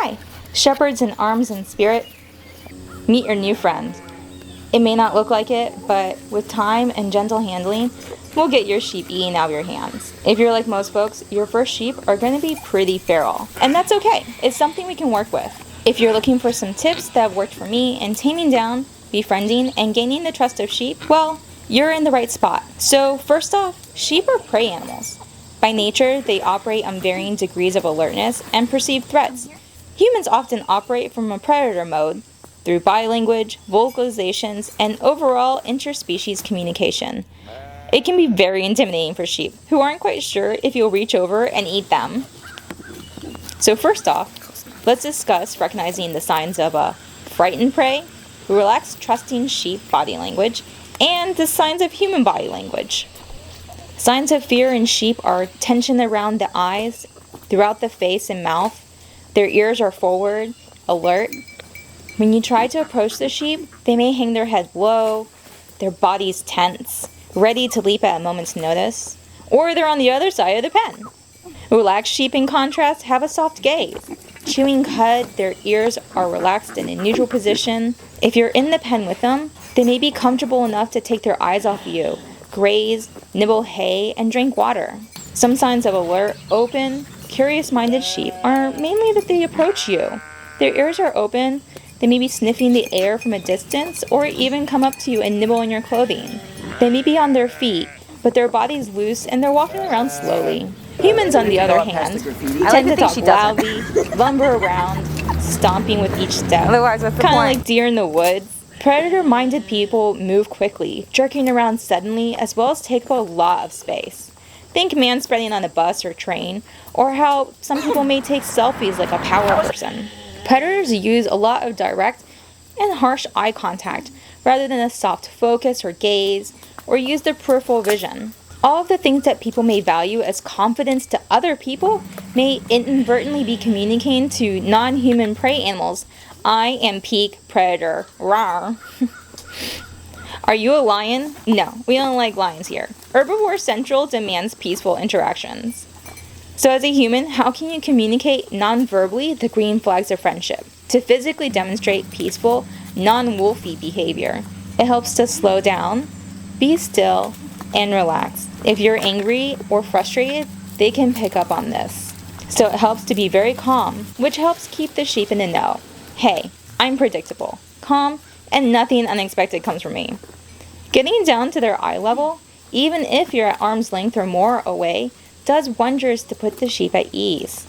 Hi, shepherds in arms and spirit. Meet your new friend. It may not look like it, but with time and gentle handling, we'll get your sheep eating out of your hands. If you're like most folks, your first sheep are going to be pretty feral. And that's okay. It's something we can work with. If you're looking for some tips that have worked for me in taming down, befriending, and gaining the trust of sheep, well, you're in the right spot. So first off, sheep are prey animals. By nature, they operate on varying degrees of alertness and perceive threats. Humans often operate from a predator mode through body language, vocalizations, and overall interspecies communication. It can be very intimidating for sheep who aren't quite sure if you'll reach over and eat them. So first off, let's discuss recognizing the signs of a frightened prey, relaxed, trusting sheep body language, and the signs of human body language. Signs of fear in sheep are tension around the eyes, throughout the face and mouth. Their ears are forward, alert. When you try to approach the sheep, they may hang their head low, their bodies tense, ready to leap at a moment's notice, or they're on the other side of the pen. Relaxed sheep, in contrast, have a soft gaze. Chewing cud, their ears are relaxed in a neutral position. If you're in the pen with them, they may be comfortable enough to take their eyes off you, graze, nibble hay, and drink water. Some signs of alert, open, curious-minded sheep are mainly that they approach you. Their ears are open, they may be sniffing the air from a distance, or even come up to you and nibble on your clothing. They may be on their feet, but their body's loose and they're walking around slowly. Humans, on the other hand, tend to talk loudly, lumber around, stomping with each step. Otherwise, what's the Kind of point? like deer in the woods. Predator-minded people move quickly, jerking around suddenly, as well as take up a lot of space. Think man-spreading on a bus or train, or how some people may take selfies like a power person. Predators use a lot of direct and harsh eye contact, rather than a soft focus or gaze, or use their peripheral vision. All of the things that people may value as confidence to other people may inadvertently be communicating to non-human prey animals, I am peak predator. Rawr. Are you a lion? No, we don't like lions here. Herbivore Central demands peaceful interactions. So as a human, how can you communicate non-verbally the green flags of friendship? To physically demonstrate peaceful, non-wolfy behavior. It helps to slow down, be still, and relax. If you're angry or frustrated, they can pick up on this. So it helps to be very calm, which helps keep the sheep in the know. Hey, I'm predictable, calm, and nothing unexpected comes from me. Getting down to their eye level, even if you're at arm's length or more away, does wonders to put the sheep at ease.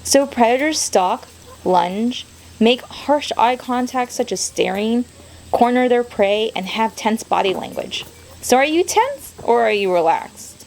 So predators stalk, lunge, make harsh eye contact such as staring, corner their prey, and have tense body language. So are you tense or are you relaxed?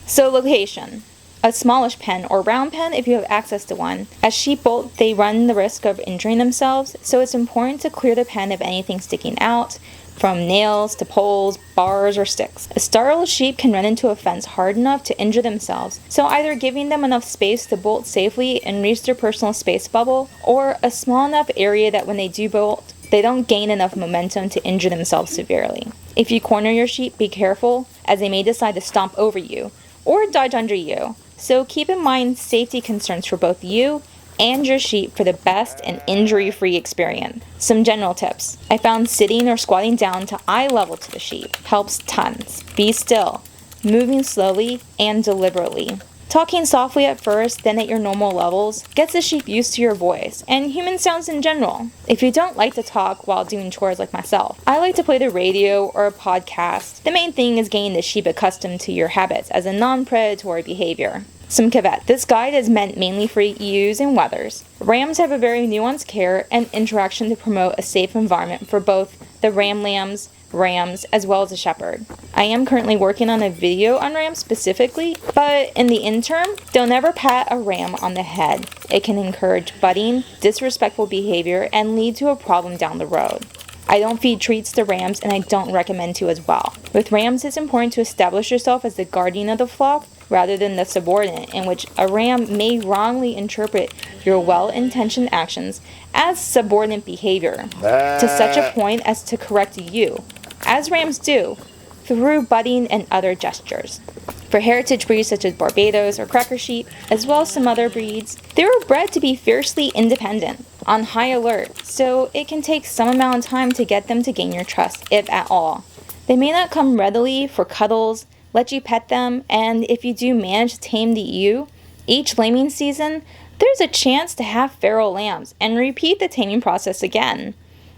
So location. A smallish pen or round pen if you have access to one. As sheep bolt, they run the risk of injuring themselves, so it's important to clear the pen of anything sticking out, from nails to poles, bars, or sticks. A startled sheep can run into a fence hard enough to injure themselves, so either giving them enough space to bolt safely and reach their personal space bubble, or a small enough area that when they do bolt, they don't gain enough momentum to injure themselves severely. If you corner your sheep, be careful, as they may decide to stomp over you, or dodge under you. So keep in mind safety concerns for both you and your sheep for the best and injury-free experience. Some general tips. I found sitting or squatting down to eye level to the sheep helps tons. Be still, moving slowly and deliberately. Talking softly at first, then at your normal levels, gets the sheep used to your voice and human sounds in general. If you don't like to talk while doing chores like myself, I like to play the radio or a podcast. The main thing is getting the sheep accustomed to your habits as a non-predatory behavior. Some caveat. This guide is meant mainly for ewes and wethers. Rams have a very nuanced care and interaction to promote a safe environment for both the ram lambs, rams, as well as a shepherd. I am currently working on a video on rams specifically, but in the interim, don't ever pat a ram on the head. It can encourage butting, disrespectful behavior, and lead to a problem down the road. I don't feed treats to rams, and I don't recommend to as well. With rams, it's important to establish yourself as the guardian of the flock rather than the subordinate, in which a ram may wrongly interpret your well-intentioned actions as subordinate behavior, to such a point as to correct you, as rams do, through butting and other gestures. For heritage breeds such as Barbados or Cracker sheep, as well as some other breeds, they were bred to be fiercely independent, on high alert, so it can take some amount of time to get them to gain your trust, if at all. They may not come readily for cuddles, let you pet them, and if you do manage to tame the ewe, each lambing season, there's a chance to have feral lambs and repeat the taming process again,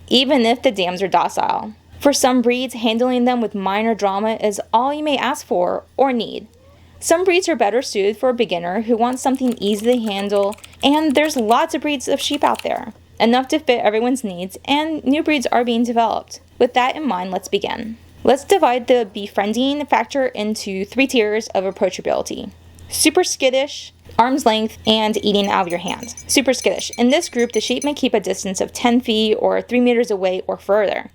even if the dams are docile. For some breeds, handling them with minor drama is all you may ask for or need. Some breeds are better suited for a beginner who wants something easy to handle, and there's lots of breeds of sheep out there, enough to fit everyone's needs, and new breeds are being developed. With that in mind, let's begin. Let's divide the befriending factor into 3 tiers of approachability: super skittish, arm's length, and eating out of your hand. Super skittish. In this group, the sheep may keep a distance of 10 feet or 3 meters away or further.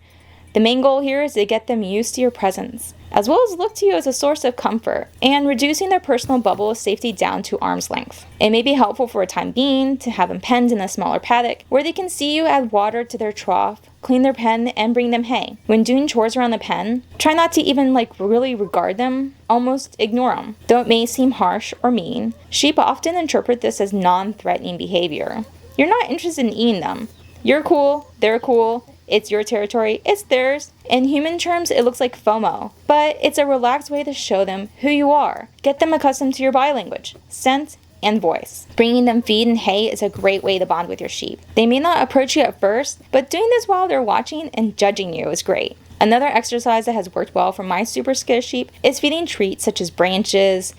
The main goal here is to get them used to your presence, as well as look to you as a source of comfort, and reducing their personal bubble of safety down to arm's length. It may be helpful for a time being to have them penned in a smaller paddock, where they can see you add water to their trough, clean their pen, and bring them hay. When doing chores around the pen, try not to even really regard them, almost ignore them. Though it may seem harsh or mean, sheep often interpret this as non-threatening behavior. You're not interested in eating them. You're cool, they're cool, it's your territory, it's theirs. In human terms, it looks like FOMO, but it's a relaxed way to show them who you are. Get them accustomed to your body language, scent, and voice. Bringing them feed and hay is a great way to bond with your sheep. They may not approach you at first, but doing this while they're watching and judging you is great. Another exercise that has worked well for my super skittish sheep is feeding treats such as branches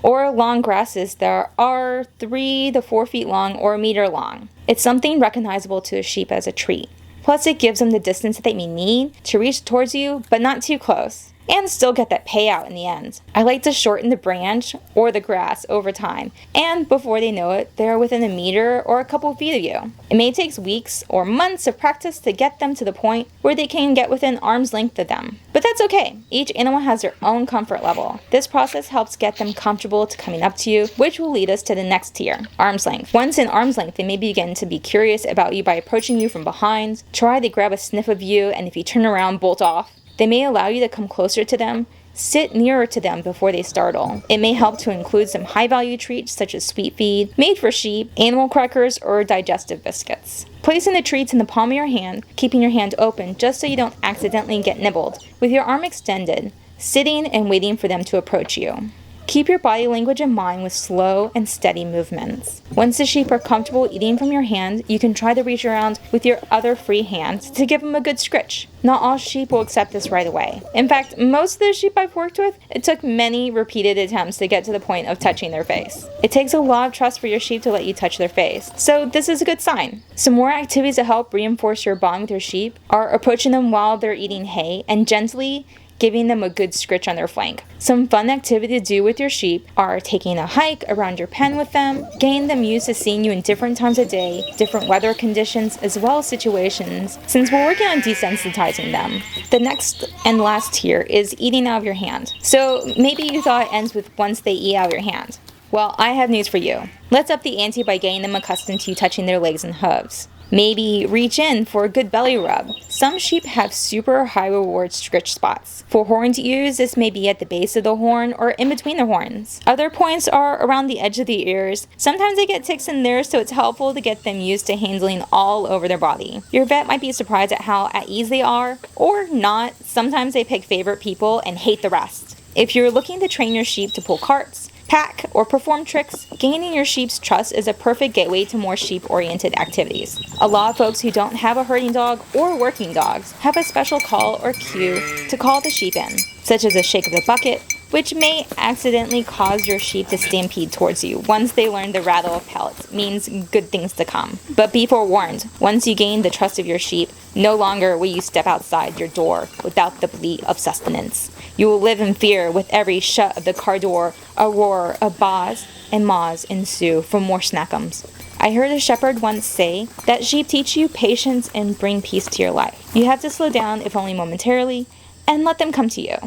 or long grasses that are 3 to 4 feet long or a meter long. It's something recognizable to a sheep as a treat. Plus, it gives them the distance that they may need to reach towards you, but not too close, and still get that payout in the end. I like to shorten the branch or the grass over time, and before they know it, they're within a meter or a couple feet of you. It may take weeks or months of practice to get them to the point where they can get within arm's length of them. But that's okay. Each animal has their own comfort level. This process helps get them comfortable to coming up to you, which will lead us to the next tier, arm's length. Once in arm's length, they may begin to be curious about you by approaching you from behind, try to grab a sniff of you, and if you turn around, bolt off. They may allow you to come closer to them, sit nearer to them before they startle. It may help to include some high-value treats such as sweet feed, made for sheep, animal crackers, or digestive biscuits. Placing the treats in the palm of your hand, keeping your hand open just so you don't accidentally get nibbled, with your arm extended, sitting and waiting for them to approach you. Keep your body language in mind with slow and steady movements. Once the sheep are comfortable eating from your hand, you can try to reach around with your other free hand to give them a good scritch. Not all sheep will accept this right away. In fact, most of the sheep I've worked with, it took many repeated attempts to get to the point of touching their face. It takes a lot of trust for your sheep to let you touch their face, so this is a good sign. Some more activities to help reinforce your bond with your sheep are approaching them while they're eating hay and gently giving them a good scritch on their flank. Some fun activity to do with your sheep are taking a hike around your pen with them, getting them used to seeing you in different times of day, different weather conditions, as well as situations, since we're working on desensitizing them. The next and last tier is eating out of your hand. So maybe you thought it ends with once they eat out of your hand. Well, I have news for you. Let's up the ante by getting them accustomed to you touching their legs and hooves. Maybe reach in for a good belly rub. Some sheep have super high reward scritch spots. For horned ewes, this may be at the base of the horn or in between the horns. Other points are around the edge of the ears. Sometimes they get ticks in there, so it's helpful to get them used to handling all over their body. Your vet might be surprised at how at ease they are, or not. Sometimes they pick favorite people and hate the rest. If you're looking to train your sheep to pull carts, pack, or perform tricks, gaining your sheep's trust is a perfect gateway to more sheep-oriented activities. A lot of folks who don't have a herding dog or working dogs have a special call or cue to call the sheep in, such as a shake of the bucket, which may accidentally cause your sheep to stampede towards you. Once they learn the rattle of pellets means good things to come. But be forewarned, once you gain the trust of your sheep, no longer will you step outside your door without the bleat of sustenance. You will live in fear with every shut of the car door. A roar of baas and maws ensue for more snackums. I heard a shepherd once say that sheep teach you patience and bring peace to your life. You have to slow down, if only momentarily, and let them come to you.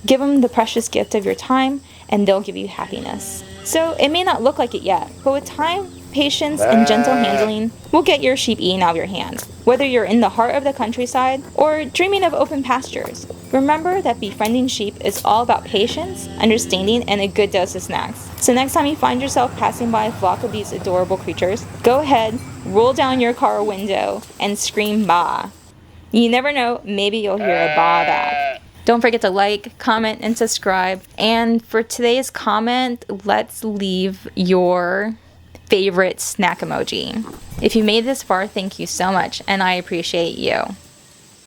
Give them the precious gift of your time, and they'll give you happiness. So it may not look like it yet, but with time, patience, and gentle handling will get your sheep eaten out of your hand. Whether you're in the heart of the countryside or dreaming of open pastures, Remember that befriending sheep is all about patience, understanding, and a good dose of snacks. So next time you find yourself passing by a flock of these adorable creatures, go ahead, roll down your car window, and scream "Bah." You never know, maybe you'll hear a "Bah" back. Don't forget to like, comment, and subscribe. And for today's comment, let's leave your favorite snack emoji. If you made this far, thank you so much, and I appreciate you.